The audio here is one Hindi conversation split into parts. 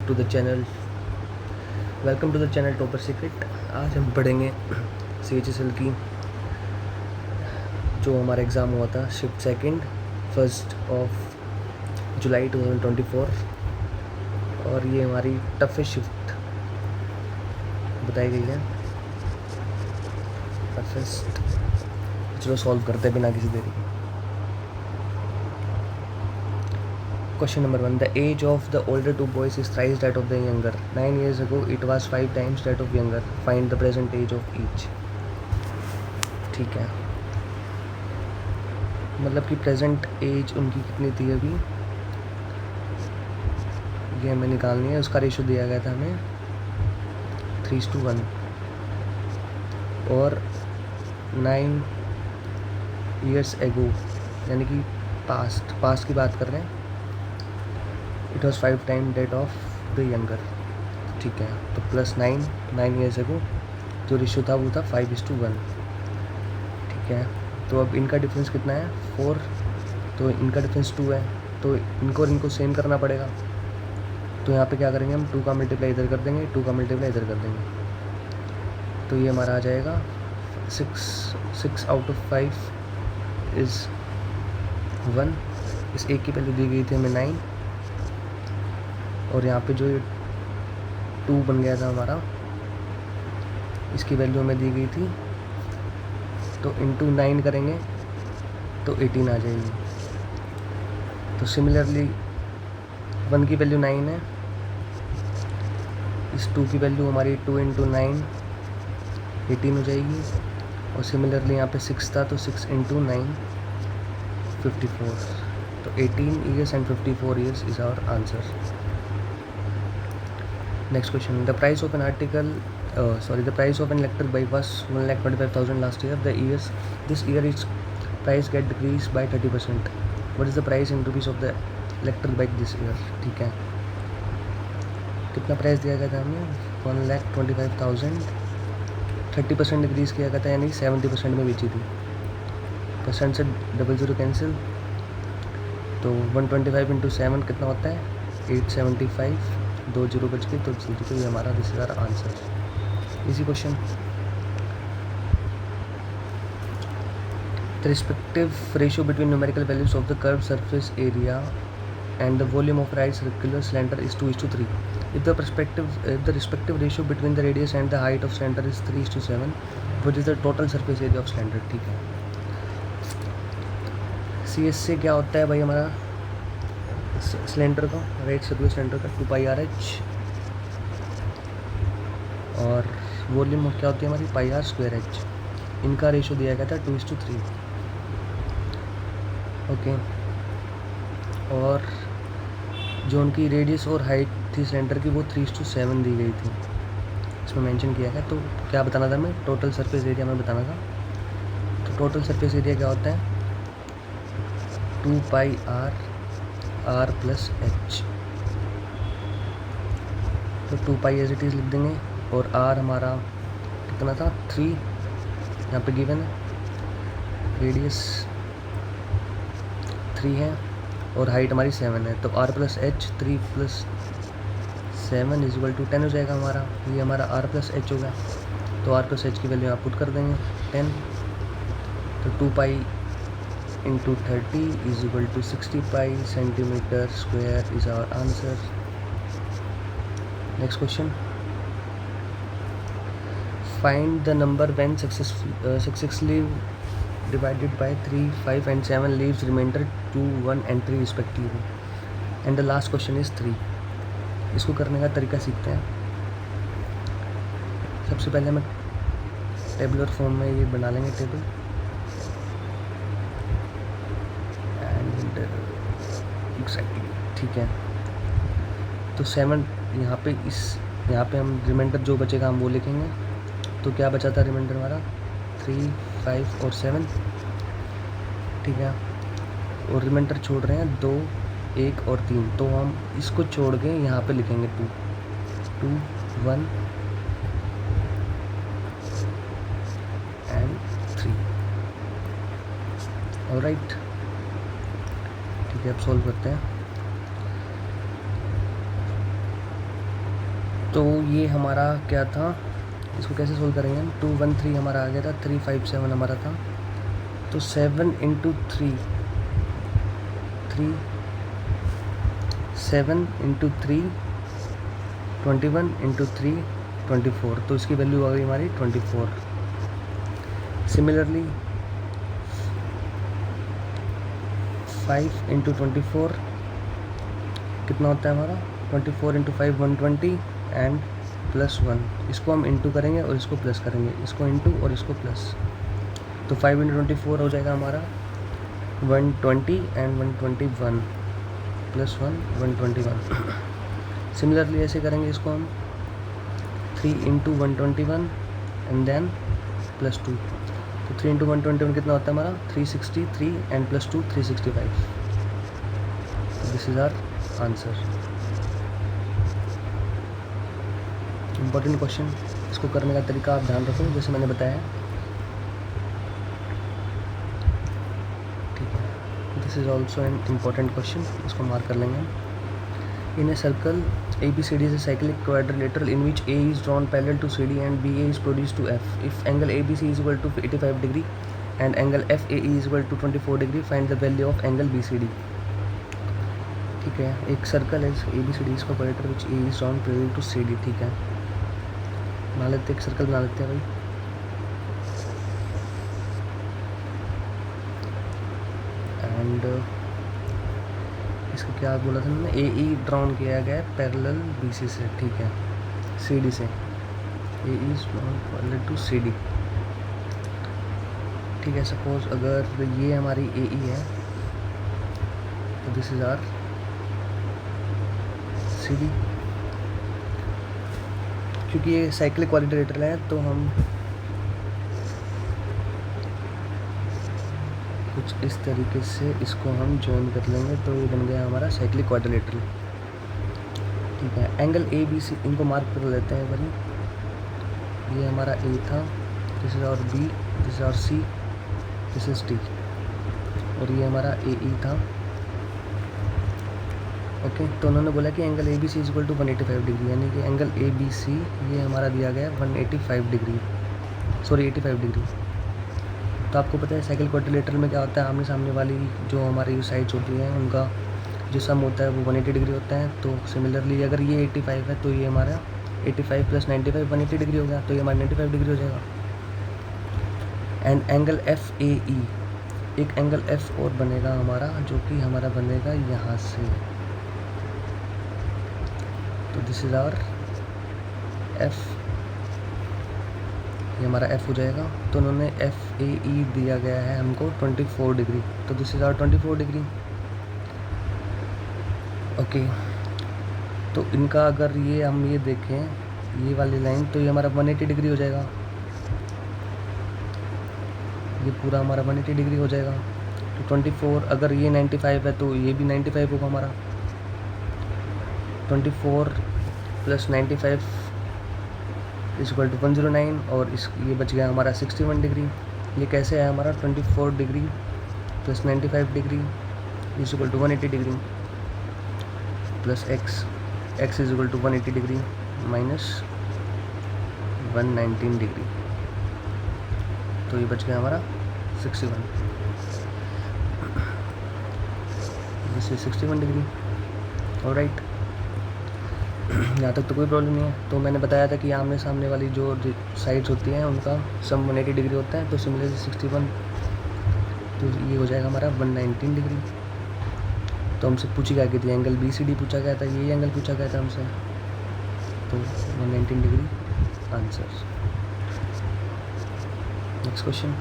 To the channel. Welcome to the channel Topper Secret. आज हम पढ़ेंगे CHSL की जो हमारा एग्ज़ाम हुआ था शिफ्ट सेकंड 1 जुलाई 2024 और ये हमारी टफेस्ट शिफ्ट बताई गई है। टफेस्ट, चलो सॉल्व करते हैं बिना किसी देरी के। Question number 1. The age of the older two boys is thrice that of the younger. 9 years ago, it was 5 times that of younger. Find the present age of each. ठीक है, मतलब कि प्रेजेंट एज उनकी कितनी थी अभी, ये हमें निकालनी है। उसका रेशो दिया गया था हमें 3:1 और 9 years ago यानी कि पास्ट की बात कर रहे हैं। It was 5 time date of the younger. ठीक है, तो प्लस 9 years ago जो रेशो था वो था 5:1। ठीक है, तो अब इनका डिफरेंस कितना है 4, तो इनका डिफरेंस 2 है, तो इनको सेम करना पड़ेगा। तो यहाँ पे क्या करेंगे हम, 2 का मल्टीप्लाई इधर कर देंगे, 2 का मल्टीप्लाई इधर कर देंगे, तो ये हमारा आ जाएगा 6 out of 5 इज़ 1। इस एक की वैल्यू दी गई थी हमें 9 और यहाँ पे जो 2 बन गया था हमारा, इसकी वैल्यू हमें दी गई थी, तो इंटू 9 करेंगे तो 18 आ जाएगी। तो सिमिलरली 1 की वैल्यू 9 है, इस 2 की वैल्यू हमारी 2 × 9 18 हो जाएगी। और सिमिलरली यहाँ पे 6 था, तो 6 × 9 54। तो 18 years and 54 years is our answer. Next question. The price of an electric bike was 1,25,000 last year. This year its price get decreased by 30%. What is the price in rupees of the electric bike this year? ठीक है, कितना प्राइस दिया गया था हमें 1,25,000, 30% डिक्रीज़ किया गया था, यानी 70% में बेची थी। परसेंट से 00 कैंसिल, तो 125 × 7 कितना होता है 875, 2 0 बच गए, तो ये हमारा दिस इज आवर आंसर। इसी question. The respective ratio between numerical values of the curve surface area and the volume of right circular cylinder is 2:3. If the respective ratio between the radius and the height of cylinder is 3:7, what is the total surface area of cylinder? ठीक है, CS से क्या होता है भाई हमारा सिलेंडर का, राइट सर्कुलर सिलेंडर का 2πRh, और वॉल्यूम क्या होती है हमारी πr²h। इनका रेशो दिया गया था 2:3। ओके, और जो उनकी रेडियस और हाइट थी सिलेंडर की वो 3:7 दी गई थी, इसमें मेंशन किया गया। तो क्या बताना था हमें, टोटल सरफेस एरिया में बताना था। तो टोटल सरफेस एरिया क्या होता है 2πr r+h। तो 2π एज इट इज़ लिख देंगे, और r हमारा कितना था 3, यहाँ पे गिवन है, रेडियस 3 है और हाइट हमारी 7 है, तो r+h 3 + 7 = 10 हो जाएगा हमारा। ये हमारा r+h होगा, तो r+h की वैल्यू आप पुट कर देंगे 10, तो 2π × 30 = 60π cm² is our answer. Next question. Find the number when successfully divided by 3, 5 and 7 leaves remainder 2, 1 and 3 respectively. And the last question is 3. इसको करने का तरीका सीखते हैं। सबसे पहले हमें टेबुलर फॉर्म में ये बना लेंगे टेबल, एंड एग्जैक्टली ठीक है। तो 7 यहाँ पे हम रिमाइंडर जो बचेगा हम वो लिखेंगे। तो क्या बचा था रिमाइंडर हमारा 3, 5 और 7। ठीक है, और रिमाइंडर छोड़ रहे हैं 2, 1 और 3, तो हम इसको छोड़ के यहाँ पे लिखेंगे 2, 1 एंड 3। ऑलराइट, ठीक है, अब सॉल्व करते हैं। तो ये हमारा क्या था, इसको कैसे सोल्व करेंगे हम। 213 हमारा आ गया था, 357 हमारा था, तो 7 इंटू 3 7 इंटू 3 21 इंटू 3 24, तो इसकी वैल्यू आ गई हमारी 24। सिमिलरली 5 इंटू 24 कितना होता है हमारा, 24 इंटू 5 120 एंड +1, इसको हम इंटू करेंगे और इसको प्लस करेंगे, इसको इंटू और इसको प्लस, तो 5 इंटू 24 हो जाएगा हमारा 120 एंड 121 +1 121। सिमिलरली ऐसे करेंगे इसको हम 3 इंटू 121 एंड देन +2, तो 3 इंटू 121 कितना होता है हमारा 363 and +2 365। This is our answer. Important question, इसको करने का तरीका आप ध्यान रखो जैसे मैंने बताया, ठीक है। This is also an important question, इसको मार्क कर लेंगे। In a circle ABCD is a cyclic quadrilateral in which A is drawn parallel to CD and BA is produced to F. If angle ABC is equal to 85 degree and angle FAE is equal to 24 degree, find the value of angle BCD। ठीक है, एक सर्कल है ABCD इसका quadrilateral which A is drawn parallel to CD। ठीक है, बना लेते एक सर्कल बना लेते हैं भाई। एंड इसको क्या बोला था मैंने, AE ड्रॉन किया गया है पैरेलल BC से, ठीक है, CD से, AE is drawn parallel to CD। ठीक है, सपोज अगर ये हमारी AE है तो दिस इज आर CD। क्योंकि ये साइक्लिक क्वाड्रिलेटरल है तो हम कुछ इस तरीके से इसको हम जॉइन कर लेंगे, तो ये बन गया हमारा साइक्लिक क्वाड्रिलेटरल। ठीक है, एंगल ABC इनको मार्क कर लेते हैं भाई। ये हमारा A था, दिस इज और B, दिस इज और C, दिस इज D, और ये हमारा AE था। ओके, तो उन्होंने बोला कि angle ABC is equal to 185 degree, यानी कि एंगल ABC ये हमारा दिया गया है 185 डिग्री, सॉरी 85 डिग्री। तो आपको पता है साइकिल क्वाड्रिलेटरल में क्या होता है, आमने सामने वाली जो हमारी साइड्स होती हैं उनका जो सम होता है वो 180 डिग्री होता है। तो सिमिलरली अगर ये 85 है तो ये हमारा 85 + 95 180 डिग्री हो गया, तो ये हमारा 95 डिग्री हो जाएगा। एंड एंगल FAE, एक एंगल F और बनेगा हमारा, जो कि हमारा बनेगा यहाँ से, तो दिस इज आवर F, ये हमारा F हो जाएगा। तो उन्होंने FAE दिया गया है हमको 24 डिग्री, तो this is our 24 degree. Okay, तो इनका अगर ये हम ये देखें ये वाली लाइन, तो ये हमारा 180 डिग्री हो जाएगा, ये पूरा हमारा 180 डिग्री हो जाएगा। तो 24, अगर ये 95 है तो ये भी 95 होगा हमारा, 24 + 95 इज इक्वल टू 109, और इस ये बच गया हमारा 61 डिग्री। ये कैसे है हमारा 24 degree + 95 degree is equal to 180 degree plus x is equal to 180 degree minus 119 degree, तो ये बच गया हमारा 61, दिस इज 61 डिग्री। ऑलराइट, यहाँ तक तो कोई प्रॉब्लम नहीं है। तो मैंने बताया था कि आमने सामने वाली जो साइड्स होती हैं उनका सम 180 डिग्री होता है, तो सिमिलरली 61, तो ये हो जाएगा हमारा 119 डिग्री। तो हमसे पूछी क्या गई थी, एंगल BCD पूछा गया था, ये एंगल पूछा गया था हमसे, तो 119 degree answer. Next question,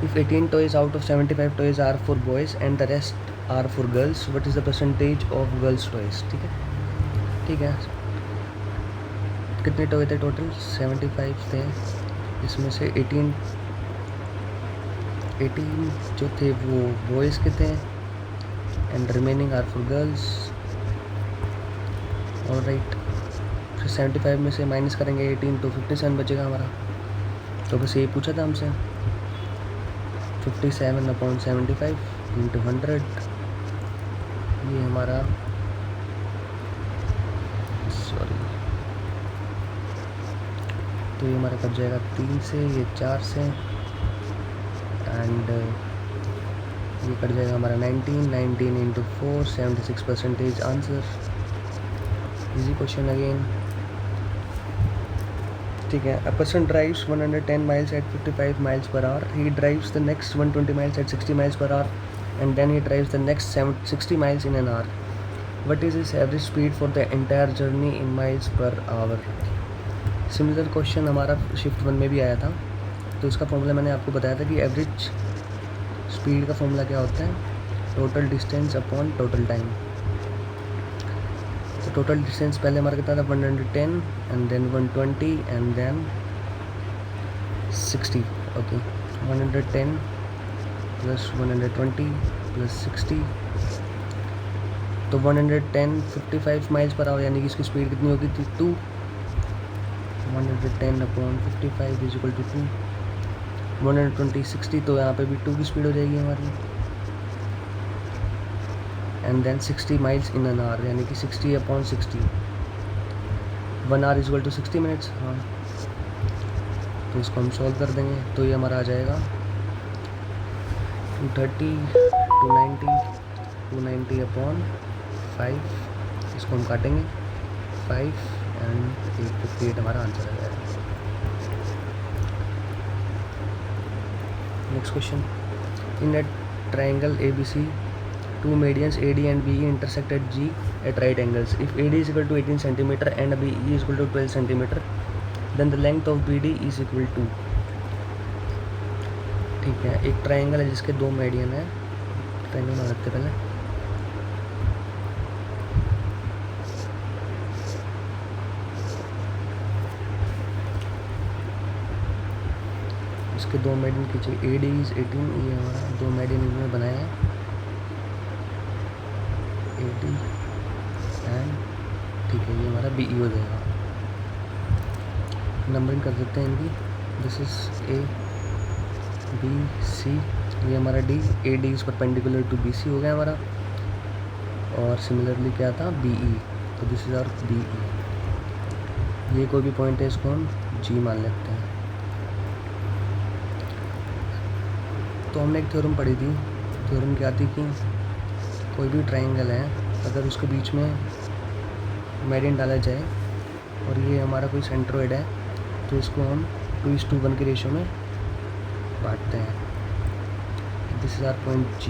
if 18 toys out of 75 toys are for boys and the rest are for girls, what is the percentage of girls toys। ठीक है, ठीक है, कितने टॉय थे टोटल, 75 थे, इसमें से 18 जो थे वो बॉयज़ के थे and remaining are for girls. Alright, फिर 75 में से माइनस करेंगे 18 तो 57 बचेगा हमारा, तो बस यही पूछा था हमसे, 57/75 × 100, ये हमारा तो ये हमारा कट जाएगा 3 से, ये 4 से, एंड ये कट जाएगा हमारा 19 into 4, 76% answer. Easy question again. ठीक है, a person drives 110 miles at 55 miles per hour. He drives the next 120 miles at 60 miles per hour, and then he drives the next 60 miles in an hour. What is his average speed for the entire journey in miles per hour? Similar question हमारा शिफ्ट 1 में भी आया था, तो इसका फॉर्मूला मैंने आपको बताया था कि एवरेज स्पीड का फॉर्मूला क्या होता है, total distance upon total time. तो टोटल डिस्टेंस पहले हमारा कितना था 110, and then 120, and then 60। Okay, 110 plus 120 plus 60, तो 110 55 माइल्स पर आवर, यानी कि इसकी स्पीड कितनी होगी थी 2। 110 अपॉन 55 इज इक्वल टू 2। 120 60, तो यहाँ पे भी 2 की स्पीड हो जाएगी हमारी, and then 60 miles in an hour, यानी कि 60 upon 60, 1 hour is equal to 60 minutes. हाँ, तो इसको हम सॉल्व कर देंगे, तो ये हमारा आ जाएगा 230, 290 अपॉन 5, इसको हम काटेंगे 5 एंड 858 हमारा आंसर आ जाएगा। Next question, in A triangle ABC, two medians AD and BE intersect at G at right angles. If AD is equal to 18 cm and BE is equal to 12 cm, then the length of BD is equal to। ठीक है, एक ट्राइंगल है जिसके 2 मेडियन है, ट्राइंगल बना रखते पहले। इसके 2 मेडियन खींचे, AD is 18, ये हमारा 2 मेडियन इन्होंने बनाया है, AD एंड ठीक है, ये हमारा BE हो जाएगा। नंबरिंग कर देते हैं इनकी, दिस इज ABC, ये हमारा D, AD is perpendicular to BC हो गया हमारा, और सिमिलरली क्या था BE, तो दिस इज आवर BE। ये कोई भी पॉइंट है, इसको हम G मान लेते हैं। तो हमने एक थ्योरम पढ़ी थी, थ्योरम क्या थी कि कोई भी ट्राइंगल है, अगर उसके बीच में मेडियन डाला जाए और ये हमारा कोई सेंट्रोइड है, तो इसको हम 2:1 की रेशो में बांटते हैं। This is our point G,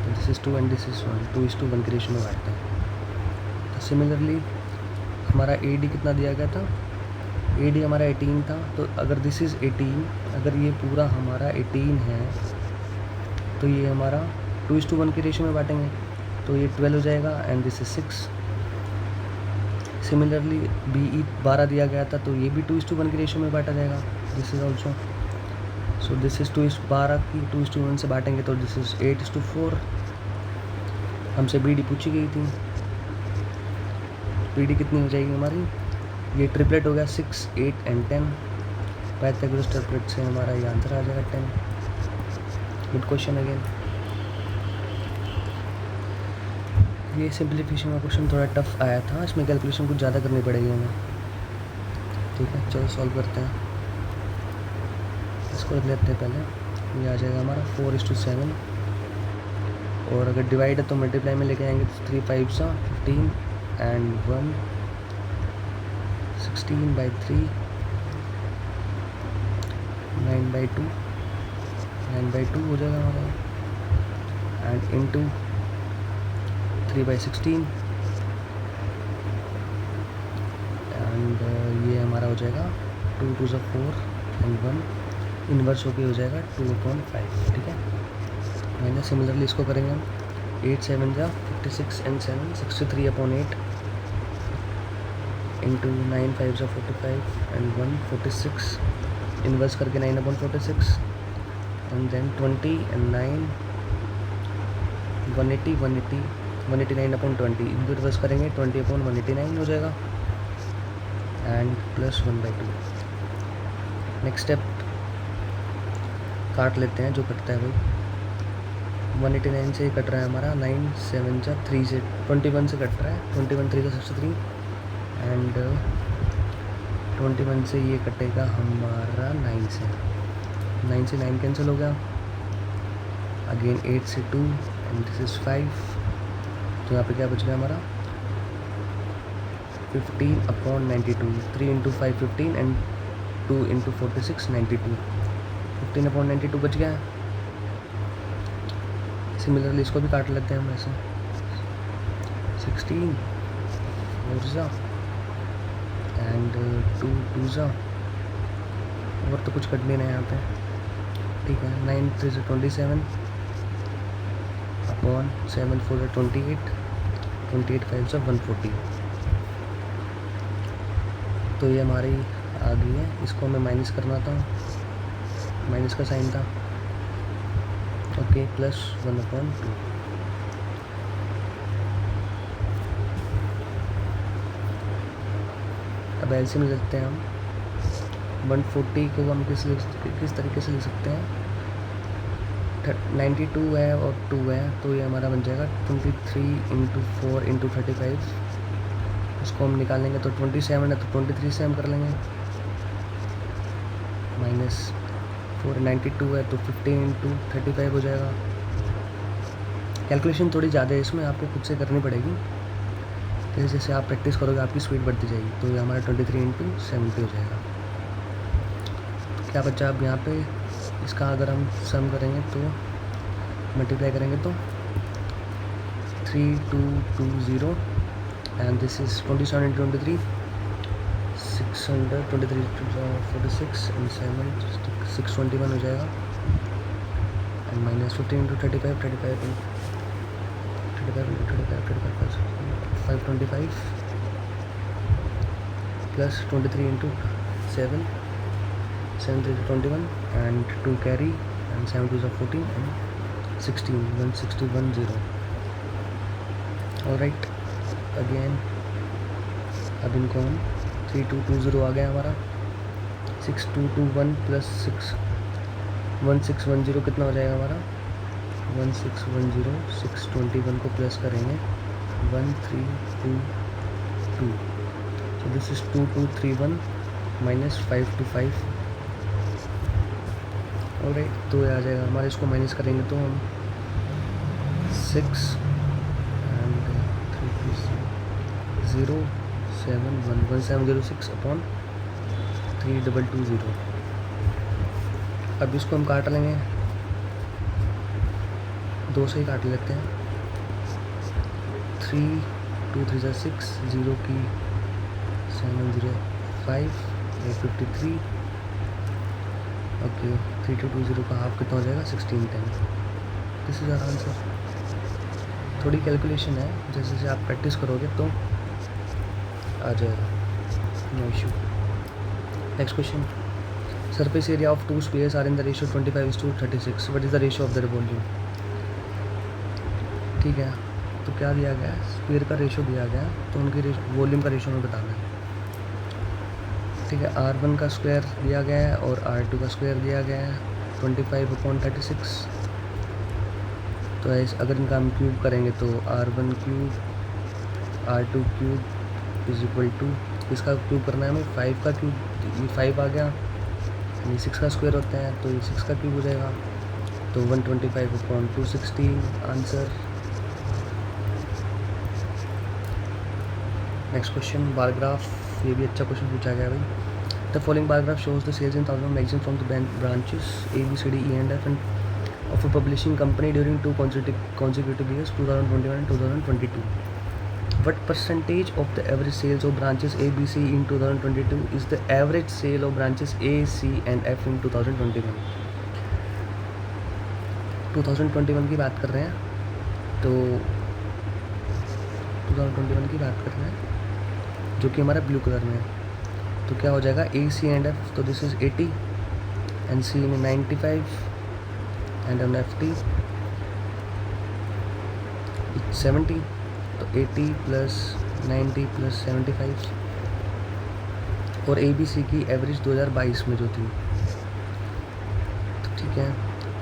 this is 2 and this is 1, 2:1 की रेशो में बांटते हैं। तो सिमिलरली हमारा AD कितना दिया गया था, AD हमारा 18 था, तो अगर दिस इज़ 18, अगर ये पूरा हमारा 18 है, तो ये हमारा 2:1 की रेशो में बांटेंगे, तो ये 12 हो जाएगा, and this is 6। Similarly BE 12 दिया गया था, तो ये भी 2:1 की रेशो में बांटा जाएगा, this is also. So this is 12 की 2:1 से बांटेंगे, तो दिस इज 8:4। हमसे BD पूछी गई थी, BD कितनी हो जाएगी हमारी, ये ट्रिपलेट हो गया 6, 8 एंड 10, पाइथागोरस ट्रिपलेट से हमारा ये आंसर आ जाएगा 10। Good question again. ये सिंप्लीफिकेशन का क्वेश्चन थोड़ा टफ आया था, इसमें कैलकुलेशन कुछ ज़्यादा करनी पड़ेगी हमें। ठीक है, चलो सॉल्व करते हैं। इसको रख लेते हैं पहले, ये आ जाएगा हमारा 4:7, और अगर डिवाइड है तो मल्टीप्लाई में लेके आएंगे, तो 3 5 15 एंड 1 16/3, 9/2, 9/2 हो जाएगा हमारा, एंड इंटू 3/16, एंड ये हमारा हो जाएगा 2 2 4 एंड 1 इन्वर्स होके हो जाएगा 2/5। ठीक है, मैंने सिमिलरली इसको करेंगे हम, 8 7 56 एंड 7 63/8 इंटू 9 5 45 एंड 1 46, इन्वर्स करके 9/46, एंड देन 20 एंड 9 180 189/20, इनको रिवर्स करेंगे 20/189 हो जाएगा, एंड प्लस 1/2। नेक्स्ट स्टेप काट लेते हैं, जो कटता है भाई 189 से कट रहा है हमारा, 9 7 3 से 21 से कट रहा है, 21 3 का 63, एंड 21 से ये कटेगा हमारा 9 से, 9 से 9 कैंसिल हो गया, अगेन 8 से 2 एंड दिस इज़ 5, तो यहाँ पे क्या बच गया हमारा 15/92, 3 × 5 15 एंड 2 × 46 92, 15/92 बच गया। सिमिलरली इसको भी काट लेते हैं हम ऐसे, 16 4 एंड 2 2 और तो कुछ कट नहीं है यहाँ पे, ठीक है। 9 3 से 27 अपॉन 7 4 से 28, 28 5 से 140, तो ये हमारी आ गई है। इसको हमें माइनस करना था, माइनस का साइन था, ओके, +1/2। अब एलसीएम ले लेते हैं हम। 140 को हम किस तरीके से लिख सकते हैं, 92 है और 2 है, तो ये हमारा बन जाएगा 23 × 4 × 35। इसको हम निकालेंगे तो 27 है, तो 23 से हम कर लेंगे, -4 92 है तो 15 × 35 हो जाएगा। कैलकुलेशन थोड़ी ज़्यादा है इसमें, आपको खुद से करनी पड़ेगी, जैसे जैसे आप प्रैक्टिस करोगे आपकी स्पीड बढ़ती जाएगी। तो ये हमारा 23 × 70 हो जाएगा। तो क्या बच्चा, अब यहाँ पे इसका अगर हम सम करेंगे तो मल्टीप्लाई करेंगे तो 3220 एंड दिस इज 27 × 23 600, 23 46 एंड 7 621 हो जाएगा, and -15 × 35 35 525 plus 23 × 7 7 3 21 and 2 carry and 7 2 14 and 16 1610. Alright, again अब इनको हम 3220 आ गया हमारा, 6221 प्लस 1610 कितना हो जाएगा हमारा 1610, 621 को प्लस करेंगे 1322, so this is 2231 minus 525। Alright, तो ये आ जाएगा हमारे, इसको माइनस करेंगे तो हम 6 एंड 3 0 7 1 1706 अपॉन 3220। अब इसको हम काट लेंगे, 2 से ही काट लेते हैं, 3 2 3 6 0 की 705 853, ओके। 3220 का हाफ कितना हो जाएगा 1610। This is our answer. थोड़ी कैलकुलेशन है, जैसे जैसे आप प्रैक्टिस करोगे तो आ जाएगा, no issue. Next question, surface area of 2 spheres are in the ratio 25:36, what is the ratio of the volume. ठीक है, तो क्या दिया गया है, स्फीयर का रेशियो दिया गया, तो उनकी वॉल्यूम का रेशियो हमें बताना है। ठीक है, R1 का स्क्वायर दिया गया है और R2 का स्क्वायर दिया गया है 25/36। तो अगर इनका हम क्यूब करेंगे तो R1 cube R2 cube is equal to, इसका क्यूब करना है हमें 5 का क्यूब, ये 5 आ गया, ये 6 का स्क्वायर होता है तो ये 6 का क्यूब हो जाएगा, तो 125/260 answer. Next question, bar graph, ये भी अच्छा क्वेश्चन पूछा गया भाई। The following bar graph shows the sales in thousand magazine from the branches A B C D E and F and of a publishing company during 2 consecutive years 2021 and 2022. What percentage of the average sales of branches A B C in 2022 is the average sale of branches A C and F in 2021? 2021 की बात कर रहे हैं, तो 2021 की बात कर रहे हैं जो कि हमारा ब्लू कलर में है, तो क्या हो जाएगा A C and F, तो दिस इज़ 80 एंड C में 95 एंड ऑन FT 70, तो 80 + 90 + 75, और ABC की एवरेज 2022 में जो थी, तो ठीक है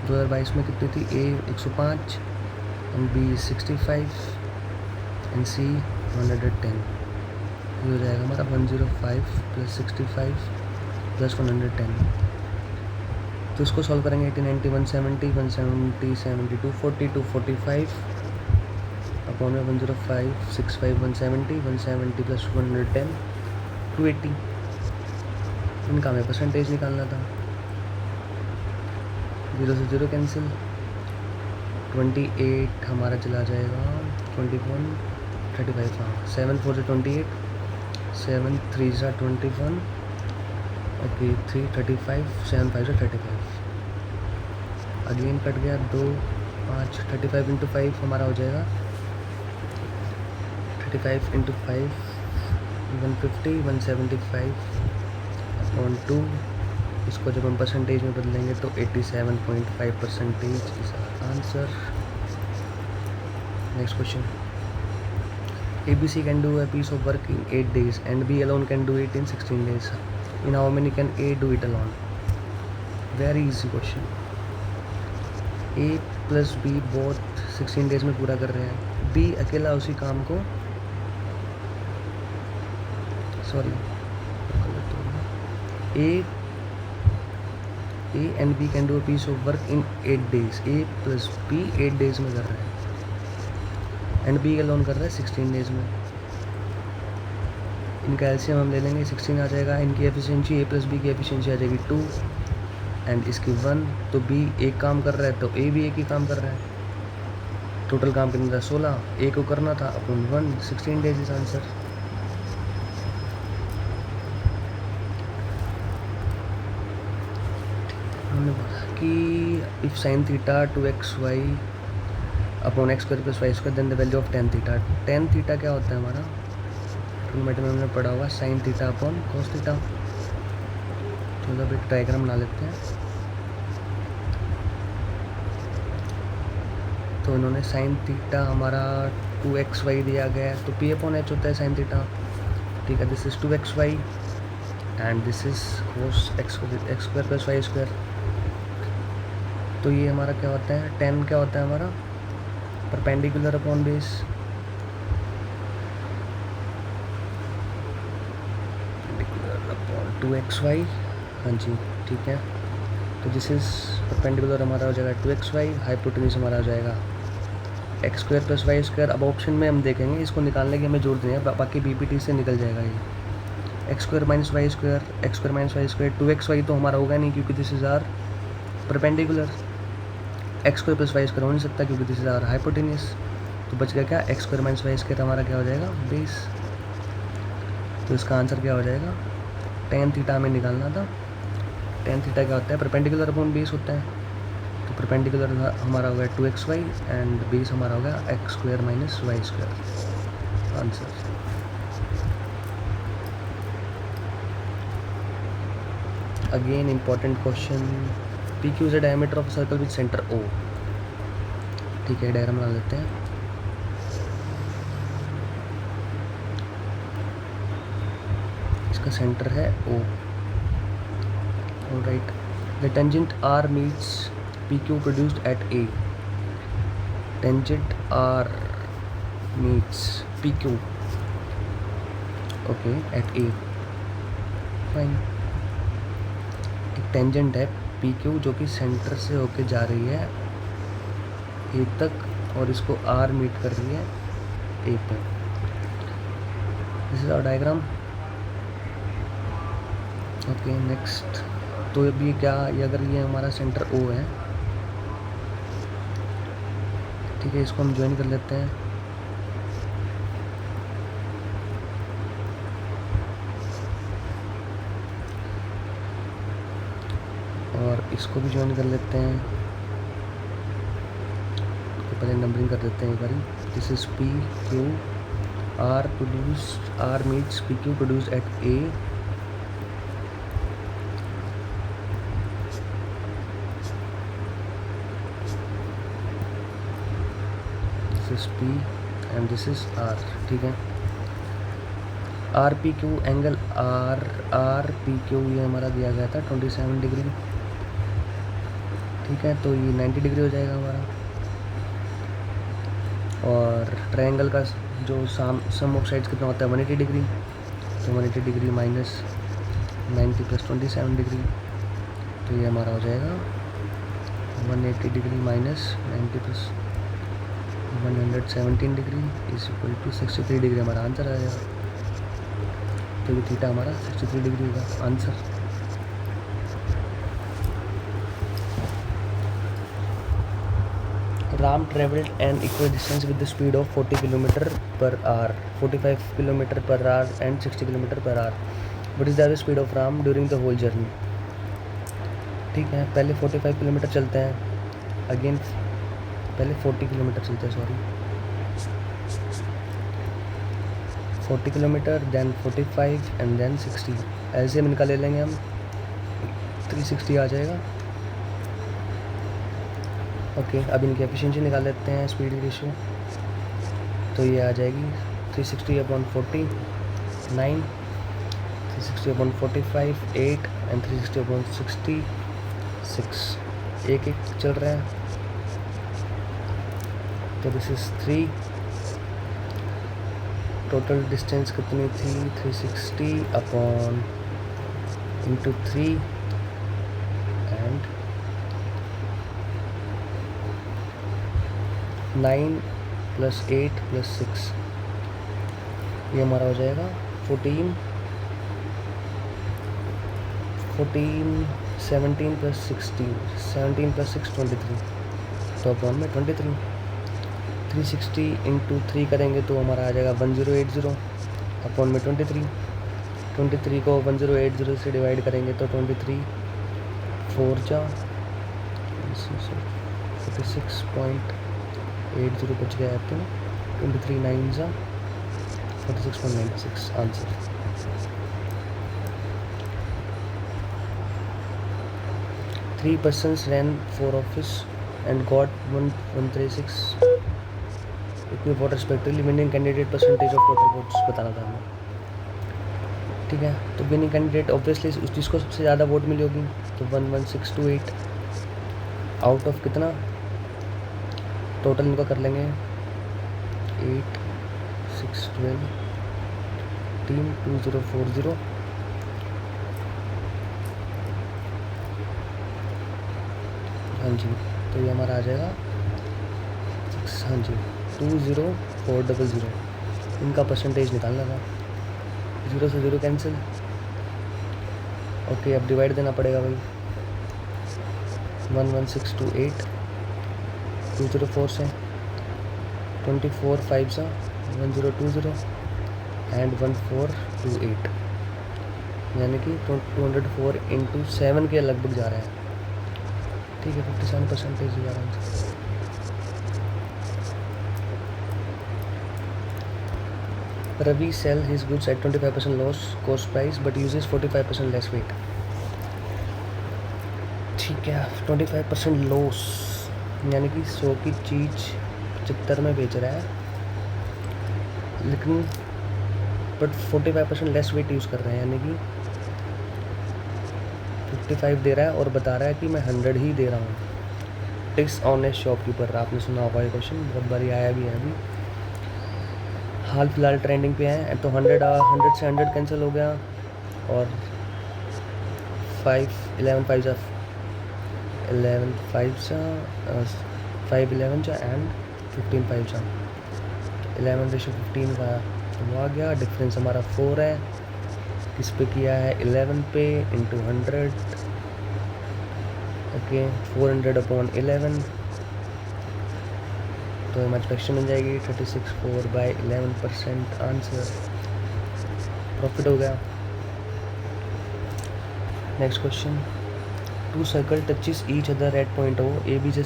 2022 में कितनी थी, A 105 and B 65 and C 110। ये हो जाएगा हमारा 105 + 65 + 110। तो इसको सॉल्व करेंगे 80 90 170 170 72 40 245 अपॉन में 105 65 170 170 + 110 280। इनका हमें परसेंटेज निकालना था। 0 से 0 कैंसिल, 28 हमारा चला जाएगा 21 35। हाँ 7 4 से 28, 7 3 से 21, ओके 3 35, 7 5 से 35। अगेन कट गया 2 5 35 × 5 हमारा हो जाएगा 35 × 5 150 175 अपॉन 2। इसको जब हम परसेंटेज में बदलेंगे तो 87.5% is answer. Next question, ABC can do a piece of work in 8 days and B alone can do it in 16 days. In how many can A do it alone? Very easy question. A + B both 16 days में पूरा कर रहे हैं। B अकेला उसी काम को A and B can do a piece of work in 8 days. A + B 8 days में कर रहे हैं एंड B अलोन कर रहा है 16 डेज में। इनका एलसीएम हम ले लेंगे, 16 आ जाएगा। इनकी एफिशिएंसी A + B की एफिशिएंसी आ जाएगी 2 एंड इसकी 1। तो B एक काम कर रहा है तो A भी एक ही काम कर रहा है। टोटल काम कितना था 16, A को करना था अपन 1, 16 डेज इज आंसर। हमने बोला कि if sin theta 2xy upon x² + y² then the value of tan theta. tan theta क्या होता है हमारा, ट्रिग्नोमेट्री में हमने पढ़ा होगा sin theta upon cos theta. तो अब एक डायग्राम बना लेते हैं। तो इन्होंने sin थीटा हमारा 2xy दिया गया है, तो P/H होता है sin थीटा, ठीक है। This is 2xy and this is cos x² + y²। तो ये हमारा क्या होता है, tan क्या होता है हमारा perpendicular upon base, perpendicular upon 2xy। हाँ जी ठीक है। तो दिस इज परपेंडिकुलर हमारा हो जाएगा 2xy, हाइपोटेन्यूज हमारा हो जाएगा x² + y²। अब ऑप्शन में हम देखेंगे, इसको निकालने की हमें जरूरत नहीं है, बाकी BPT से निकल जाएगा ये। x² - y², x² - y², 2xy तो हमारा होगा नहीं क्योंकि this is are perpendicular. x² + y² हो नहीं सकता क्योंकि दिस इज आवर हाइपोटेन्यूज। तो बच गया क्या, x² - y² हमारा क्या हो जाएगा बेस। तो इसका आंसर क्या हो जाएगा, tan थीटा हमें निकालना था। tan थीटा क्या होता है, परपेंडिकुलर अपॉन बेस होता है। तो परपेंडिकुलर हमारा हो गया 2xy एंड बेस हमारा हो गया x² - y²। Answer. Again important question, PQ is the diameter of a circle with center O। ठीक है, डायग्राम बना लेते हैं। इसका सेंटर है O। Alright, the tangent R meets PQ produced at A। Tangent R meets PQ, okay, at A। Fine. एक टेंजेंट है PQ जो कि सेंटर से होके जा रही है A तक और इसको R मीट कर रही है A पे। This is our diagram. Okay next, तो अभी क्या, ये अगर ये हमारा सेंटर O है, ठीक है, इसको हम ज्वाइन कर लेते हैं। और इसको भी ज्वाइन कर लेते हैं। तो पहले नंबरिंग कर देते हैं एक बारी। This is PQ, R meets PQ produced at A। This is P and this is R, ठीक है। RPQ एंगल RPQ ये हमारा दिया गया था 27 डिग्री, ठीक है। तो ये 90 डिग्री हो जाएगा हमारा। और ट्रायंगल का जो सम ऑफ साइड्स कितना होता है 180 डिग्री। तो 180 डिग्री माइनस 90 प्लस 27 डिग्री, तो ये हमारा हो जाएगा 180 degree minus 90 plus 117 degree is equal to 63 degree हमारा आंसर आ जाएगा। तो ये थीटा हमारा 63 डिग्री होगा answer. Ram traveled an equal distance with the speed of 40 km per hour, 45 km per hour and 60 km per hour. What is the average speed of Ram during the whole journey? ठीक है, पहले 45 किलोमीटर चलते हैं, अगेन पहले 40 किलोमीटर चलते हैं, sorry 40 kilometre, then 45 and then 60, ऐसे हम इनका ले लेंगे हम 360 आ जाएगा। ओके, अब इनकी एफिशिएंसी निकाल लेते हैं, स्पीड रेशियो, तो ये आ जाएगी 360/40 9, 360/45 8 एंड 360/60 6, एक एक चल रहा है। तो दिस इज़ 3, टोटल डिस्टेंस कितनी थी 360 इंटू 3 एंड 9 प्लस 8 प्लस 6, ये हमारा हो जाएगा 14 17 प्लस 16 17 प्लस 6 23, तो अपॉन में 23, 360 इंटू 3 करेंगे तो हमारा आ जाएगा 1080 अपॉन में 23 को 1080 से डिवाइड करेंगे तो 23 4 जा 46.80 बच गया तो 23 9 जा 46.96 answer. Three persons ran for office and got 136 equal vote respectively. Winning candidate percentage of total votes बताना था हमें, ठीक है। तो विनिंग कैंडिडेट ऑब्वियसली जिसको सबसे ज़्यादा वोट मिली होगी, तो 11628 आउट ऑफ कितना, टोटल इनका कर लेंगे 8 6 12 3 2040, हाँ जी, तो ये हमारा आ जाएगा 6, हाँ जी 20400, इनका परसेंटेज निकालना था, 0 से 0 कैंसिल। ओके, अब डिवाइड देना पड़ेगा भाई, 11628 204 से 24 5 से 1020 एंड 1428, यानी कि 204 इंटू 7 के लगभग जा रहा है, ठीक है। 57% जा रहा है। Ravi sells his goods at 25% loss cost price but uses 45% less weight, ठीक है। 25% लॉस यानी कि 100 की चीज़ 75 में बेच रहा है, लेकिन बट 45% लेस वेट यूज़ कर रहे हैं, यानी कि 55 दे रहा है और बता रहा है कि मैं 100 ही दे रहा हूँ। टिक्स ऑनेस्ट शॉपकीपर, आपने सुना होगा ये क्वेश्चन, बहुत बारी आया भी है, अभी हाल फिलहाल ट्रेंडिंग पे है। तो 100 से 100 कैंसिल हो गया और 11 5 जा एंड 15 5 जा 11:15 का तो आ गया। डिफरेंस हमारा 4 है, किस पे किया है 11 पे इंटू 100, ओके 400/11, तो हमारी क्वेश्चन बन जाएगी 36/4/11% आंसर, प्रॉफिट हो गया। Next question, 2 circle touches each other at point O. AB is a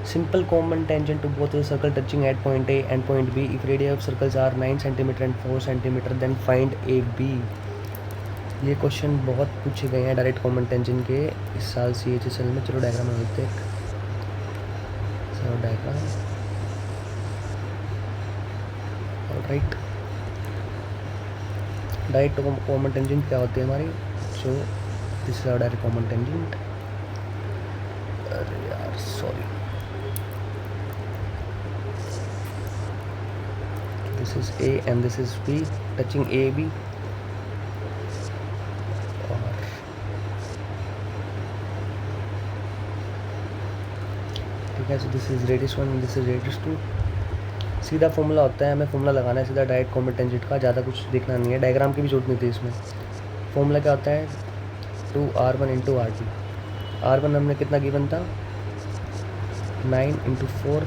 simple common tangent to both the circle touching at point A and point B. If radii of circles are 9 cm and 4 cm, then find AB। ये क्वेश्चन बहुत पूछे गए हैं डायरेक्ट कॉमन टेंजेंट के इस साल CHSL में। चलो डायग्राम में देखते हैं, चलो diagram, right. Direct common tangent क्या होती है हमारी, जो this is our direct common tangent, अरे यार sorry, this is A and this is B touching AB, है। So this is radius 1, this is radius 2। सीधा फॉर्मूला होता है, हमें फॉर्मूला लगाना है सीधा डायरेक्ट कॉम्बेट टेंजेंट का, ज़्यादा कुछ देखना नहीं है, डायग्राम की भी जरूरत नहीं थी इसमें। फॉर्मूला क्या होता है, 2r1 इंटू r2। r1 हमने कितना गिवन था, 9 इंटू 4,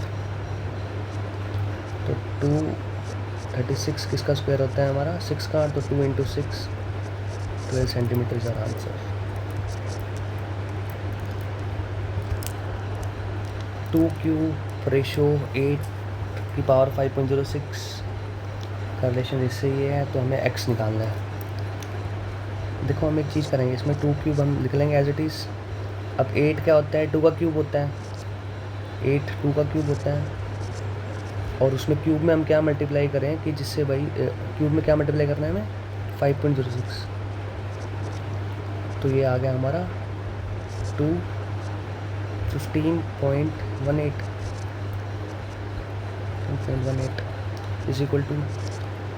तो 236 किसका स्क्वायर होता है हमारा, 6 का, तो 2 इंटू 6 12 centimetre is our answer. 2 cube ratio 8 की पावर 5.06 का रिलेशन इससे ये है, तो हमें x निकालना है। देखो हम एक चीज़ करेंगे, इसमें 2 क्यूब हम लिख लेंगे एज इट इज़। अब 8 क्या होता है, 2 का क्यूब होता है, 8 2 का क्यूब होता है, और उसमें क्यूब में हम क्या मल्टीप्लाई करें कि जिससे भाई क्यूब में क्या मल्टीप्लाई करना है हमें, 5.06, तो ये आ गया हमारा 15.18 इज इक्वल टू,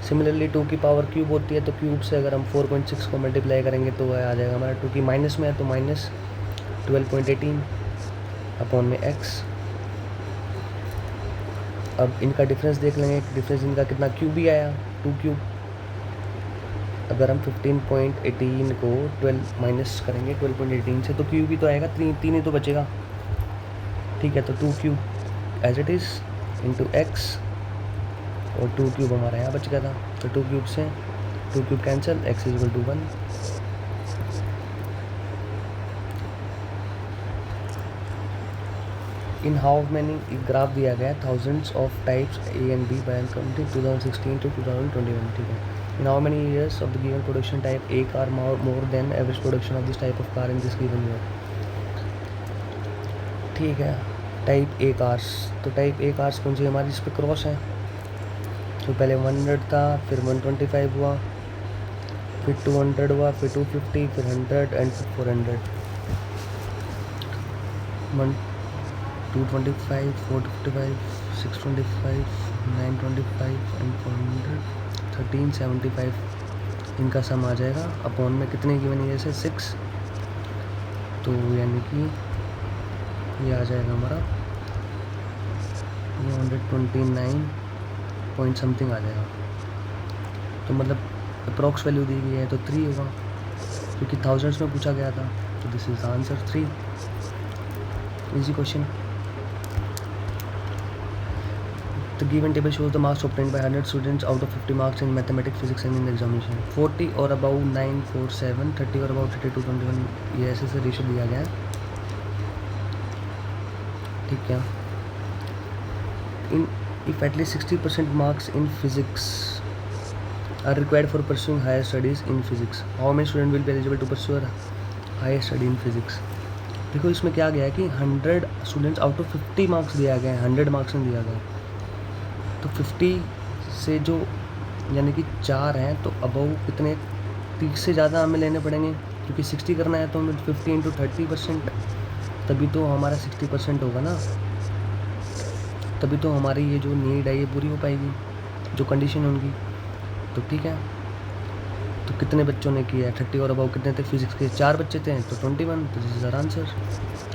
सिमिलरली 2 की पावर क्यूब होती है, तो क्यूब से अगर हम 4.6 को मल्टीप्लाई करेंगे तो वह आ जाएगा हमारा, 2 की माइनस में है तो माइनस 12.18 अपॉन में x। अब इनका डिफरेंस देख लेंगे, डिफरेंस इनका कितना, क्यूब ही आया, 2 क्यूब। अगर हम 15.18 को 12 माइनस करेंगे 12.18 से, तो क्यूब ही तो आएगा, 3 ही तो बचेगा। ठीक है, तो 2 cube as it is into X, और 2 क्यूब हमारा यहाँ बच गया था, तो 2 क्यूब से 2 cube cancel, x is equal to 1। In how many graph दिया गया है, thousands of types A and B by counting 2016 to 2021। ठीक है, in how many years of the given production type A car more than average production of this type of car in this given year. ठीक है, टाइप ए कार्स, तो टाइप ए कार्स कौन सी हमारी, इस पर क्रॉस है, तो पहले 100 था, फिर 125 हुआ, फिर 200 हुआ, फिर 250, फिर 100 एंड फिर 400। 225, 455, 625, 925 एंड 400, 1375 इनका सम आ जाएगा। अपॉन में कितने गिवन ईयर से 6, तो यानी कि ये आ जाएगा हमारा 129 पॉइंट समथिंग आ जाएगा। तो मतलब अप्रॉक्स वैल्यू दी गई है तो 3 होगा, क्योंकि थाउजेंड्स में पूछा गया था, तो this is answer 3। Easy question. The given table shows the marks obtained by 100 students out of 50 marks in mathematics, physics and in examination. 40 और above 947, 30 और above 32, 21, ये ऐसे से रेशो दिया गया है। ठीक है, if at least 60% marks in physics are required for pursuing higher studies in physics, how many students will be eligible to pursue higher study in physics? देखो इसमें क्या गया है कि 100 स्टूडेंट्स आउट ऑफ 50 मार्क्स दिया गया है, 100 मार्क्स में दिया गया है, तो 50 से जो यानी कि 4 हैं, तो अबव कितने, 30 से ज़्यादा हमें लेने पड़ेंगे, क्योंकि 60 करना है तो हमें 50 इंटू 30%, तभी तो हमारा 60% होगा ना, तभी तो हमारी ये जो नीड है ये पूरी हो पाएगी, जो कंडीशन होंगी। तो ठीक है, तो कितने बच्चों ने किया है, 30 और अबाउ कितने थे फिजिक्स के, 4 बच्चे थे, तो 21, तो दिस इज आवर आंसर।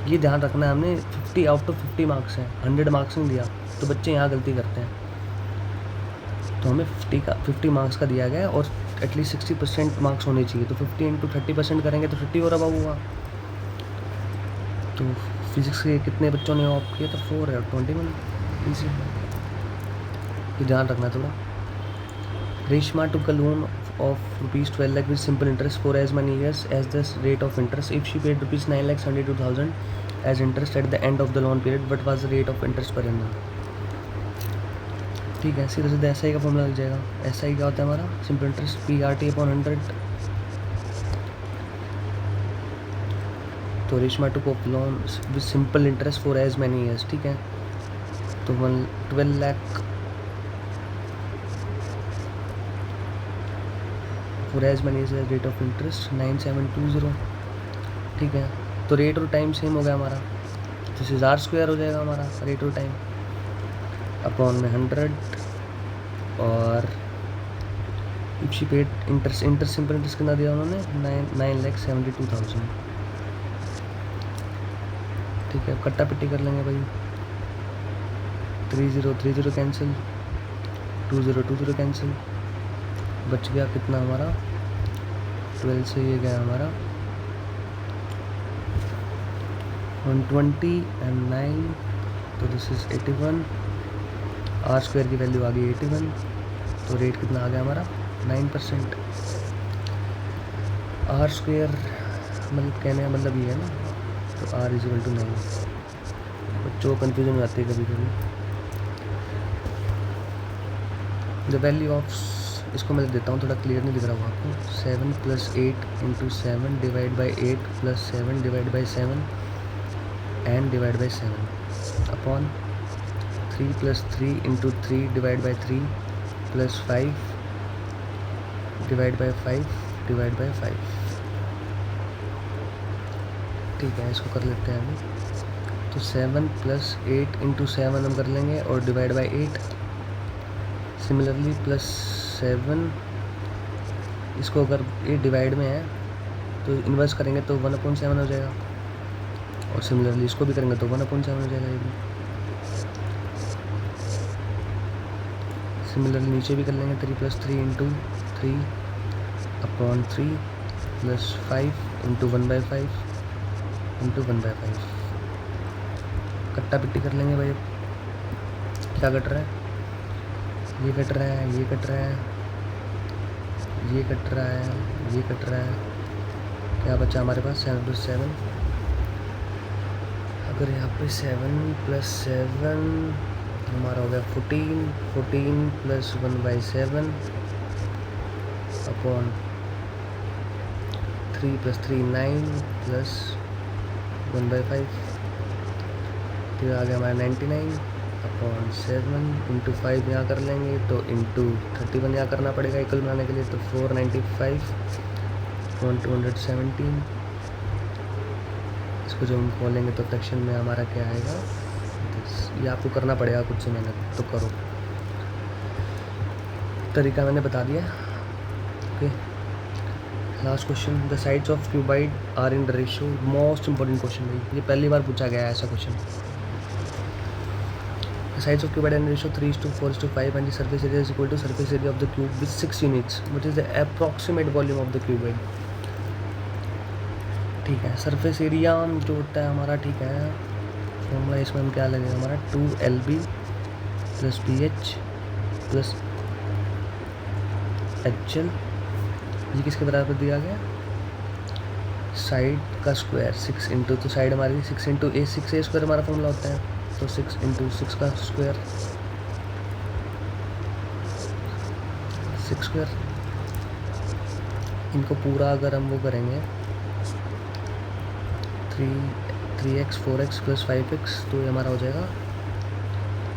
ये ध्यान रखना है हमने, 50 आउट ऑफ 50 मार्क्स हैं, 100 मार्क्स नहीं दिया, तो बच्चे यहाँ गलती करते हैं। तो हमें 50 मार्क्स का दिया गया है और एटलीस्ट 60% मार्क्स होने चाहिए, तो 50 इंटू 30% करेंगे तो 50 और अबाउ हुआ। तो फिजिक्स के कितने बच्चों ने ऑप्ट किया, तो 4 है और 21, ईजी। ये ध्यान रखना थोड़ा। Reshma to a loan of ₹12 lakh with simple interest for as many years as the rate of interest. If she paid ₹9,72,000 as interest at the end of the loan period, what was the rate of interest per annum? ठीक है, सीधा सीधा SI का फॉर्मूला लग जाएगा। SI क्या होता है हमारा, सिंपल इंटरेस्ट PRT/100। तो Reshma to cope loan with simple interest for as many years. ठीक है, तो 12 lakh for as many years, rate of interest 9720। ठीक है, तो रेट और टाइम सेम हो गया हमारा, तो R² हो जाएगा हमारा रेट और टाइम, अपॉन में 100, और if she paid interest simple interest कितना दिया उन्होंने, 9,72,000। ठीक है, कट्टा पिट्टी कर लेंगे भाई, 3 0 3 0 कैंसिल, 2 0 2 0 कैंसिल, बच गया कितना हमारा 12 से ये गया हमारा 120 एंड 9, तो दिस इज़ 81। आर स्क्वायर की वैल्यू आ गई 81, तो रेट कितना आ गया हमारा 9%। आर स्क्वायर मतलब कहने का मतलब ये है ना, तो आर इज इक्वल टू 9। बच्चों को कन्फ्यूजन हो जाती है कभी कभी। द वैल्यू ऑफ, इसको मैं देता हूँ, थोड़ा क्लियर नहीं दिख रहा होगा आपको। 7 + 8 into 7 divide by 8 plus 7 divide by 7 and divide by 7 upon 3 + 3 into 3 divide by 3 plus 5 divide by 5 divide by 5। ठीक है, इसको कर लेते हैं अभी। तो 7 + 8 इंटू 7 हम कर लेंगे और डिवाइड बाई 8, सिमिलरली प्लस 7, इसको अगर ये डिवाइड में है तो इन्वर्स करेंगे तो 1/7 हो जाएगा, और सिमिलरली इसको भी करेंगे तो 1/7 हो जाएगा। ये भी सिमिलरली नीचे भी कर लेंगे, 3 + 3 into 3 upon 3 plus 5 into 1/5 into 1/5। कट्टा पिट्टी कर लेंगे भाई। क्या कट रहा है, ये कट रहा है, ये कट रहा है, ये कट रहा है, ये कट रहा है। क्या बचा हमारे पास 7 + 7। अगर यहाँ पे 7 + 7 हमारा हो गया 14, 14 प्लस 1/7 अपॉन 3 + 3 9 प्लस 1/5, फिर आ गया हमारा 99 अपॉन 7 इंटू 5 यहाँ कर लेंगे तो इंटू 31 यहाँ करना पड़ेगा इक्वल बनाने के लिए, तो 495 अपॉन 217। इसको जो हम खोलेंगे तो फ्रैक्शन में हमारा क्या आएगा, ये आपको करना पड़ेगा कुछ से मेहनत तो करो। तरीका मैंने बता दिया। Okay, last question, the sides of cuboid are in the ratio. Most important question है ये, पहली बार पूछा गया है ऐसा question. The sides of cuboid are in ratio 3:4:5 and the surface area is equal to surface area of the cube with 6 units, which is the approximate volume of the cuboid. ठीक है, सरफेस एरिया जो होता है हमारा, ठीक है, फॉर्मूला इसमें हम क्या लगेगा हमारा 2LB + BH + HL। ये किसके बराबर दिया गया, साइड का स्क्वायर 6 इंटू, तो साइड हमारी 6 इंटू ए, 6a स्क्वायर हमारा फॉर्मूला होता है, तो 6 इंटू 6 का स्क्वायर, 6 स्क्वायर। इनको पूरा अगर हम वो करेंगे 3x 4x + 5x, तो ये हमारा हो जाएगा।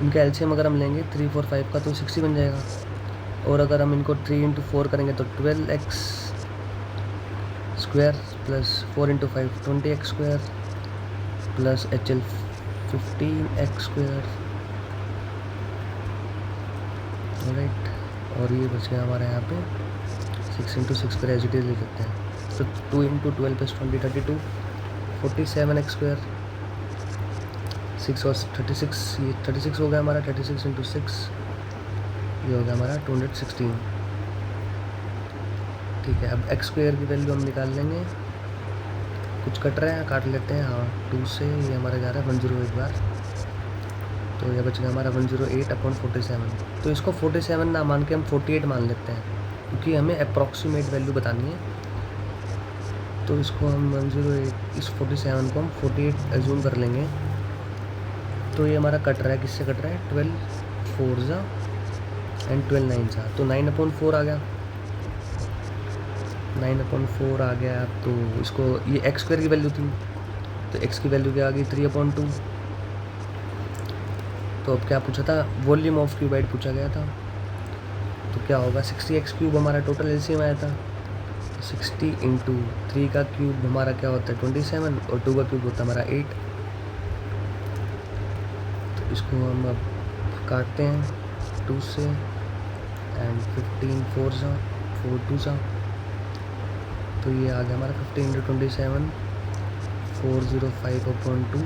इनका एलसीएम अगर हम लेंगे 3 4 5 का तो 60 बन जाएगा, और अगर हम इनको 3 इंटू 4 करेंगे तो 12x square plus 4 into 5 20x square plus HL 15x square. Right, और ये बच गया हमारा यहाँ पे 6 इंटू 6 का एज इट इज ले सकते हैं, तो 2 इंटू 12 + 20 32 47x स्क्वायर, 6 और 36, ये 36 हो गया हमारा, 36 इंटू 6 ये हो गया हमारा 216। ठीक है, अब x स्क्वायर की वैल्यू हम निकाल लेंगे। कुछ कट रहा है, काट लेते हैं। हाँ, 2 से ये हमारा जा रहा है 108 बार, तो ये बच गया हमारा 108/47। तो इसको 47 ना मान के हम 48 मान लेते हैं, क्योंकि हमें अप्रॉक्सीमेट वैल्यू बतानी है। तो इसको हम 108, इस 47 को हम 48 एज्यूम कर लेंगे। तो ये हमारा कट रहा है, किससे कट रहा है, 12 4 एंड 12 9 तो 9/4 आ गया, 9/4 आ गया। तो इसको, ये x स्क्वायर की वैल्यू थी, तो x की वैल्यू क्या आ गई 3/2। तो अब क्या पूछा था, वॉल्यूम ऑफ क्यूबाइड पूछा गया था, तो क्या होगा 60x³ हमारा टोटल एलसीएम आया था। 60 इंटू 3 का क्यूब हमारा क्या होता है 27, और 2 का क्यूब होता है हमारा 8। तो इसको हम अब काटते हैं 2 से, एंड 15 4 2 तो ये आ गया हमारा 15 इंटू 27 405/2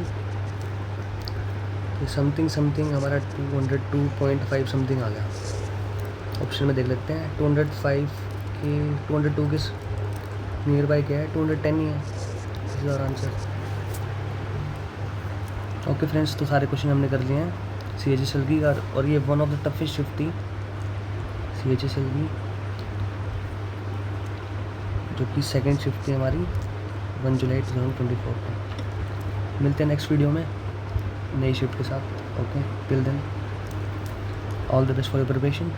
ये समथिंग समथिंग हमारा 202.5 समथिंग आ गया। ऑप्शन में देख लेते हैं 205 के 202 के नियर बाई क्या है, 210 ही है। This is our answer. Okay friends, तो सारे क्वेश्चन हमने कर लिए हैं CHSL की, और ये one of the toughest shift थी CHSL की, जो कि सेकेंड शिफ्ट थी हमारी 1 जुलाई 2024 को। मिलते हैं नेक्स्ट वीडियो में नई शिफ्ट के साथ। Okay, till then all the best for your preparation.